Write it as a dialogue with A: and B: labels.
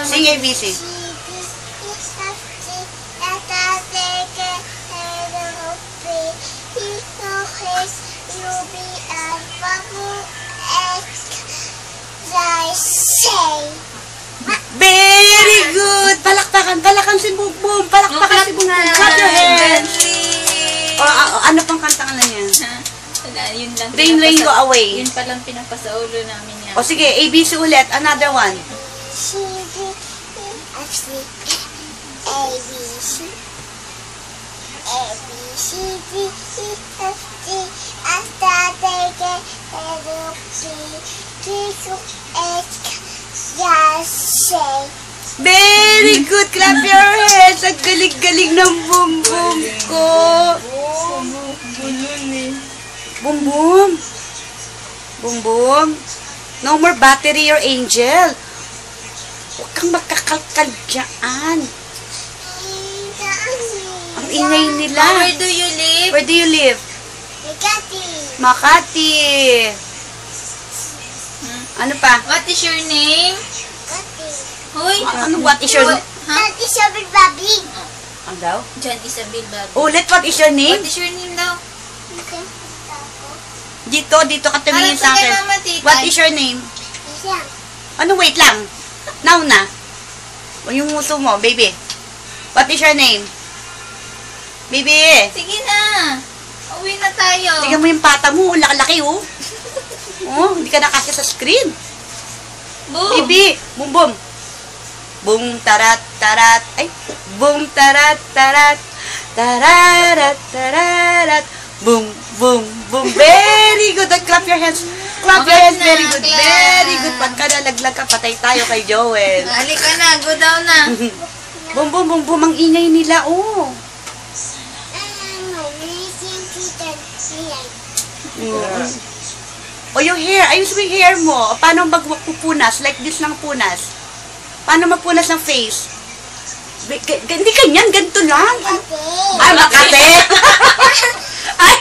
A: Sing ABC. Very good! Palakpakan si Boom Boom. Palakpakan si Boom Boom. Clap your hands. Ano pang kanta ka na yan?
B: Wala, yun lang.
A: Rain, rain, go away.
B: Yun pa lang pinapasaulo namin yan.
A: O sige, ABC ulit. Another one.
C: C, D, E, F, G, A, B, C. A, B, C, D, E, F, G, H, I, J, K, L, M, N, P, Q, R, S, T, U, V.
A: Very good! Clap your hands! Ang galing-galing ng Boom Boom ko! Boom Boom! Boom Boom! No more battery, your angel! Huwag kang magkakalkal dyan! Ang ingay nila!
B: Where do you live?
A: Where do you live? Makati! Ano pa?
B: What is your name? Hoy!
A: Ano, what is your name?
C: That is your baby.
A: Ang daw?
B: John Isabel Babi.
A: Ulit, what is your name?
B: What is your name daw?
A: Dito ka tumingin sa akin.
B: Mama, tita.
A: What is your name? Ano, wait lang. Now na. O yung muso mo, baby. What is your name? Baby.
B: Sige na. Uwi na tayo.
A: Tingnan mo yung pata mo. Laki-laki, oh. Oh, hindi ka nakasya sa screen.
B: Boom.
A: Baby. Boom, boom. Boom, tarat, tarat. Ay. Boom, tarat, tarat. Tararat, tararat. Boom, boom, boom. Very good. Clap your hands. Clap your hands. Very good. Very good. Pagka nalaglag ka, patay tayo kay Joel.
B: Halika na. Go down na.
A: Boom, boom, boom, boom. Ang ingay nila, oh. O yung hair. Ayos mo yung hair mo. Paano magpupunas? Like this lang punas. Paano magpunas ng face? Hindi ganyan. Ganito lang. Ay, makate. Ay,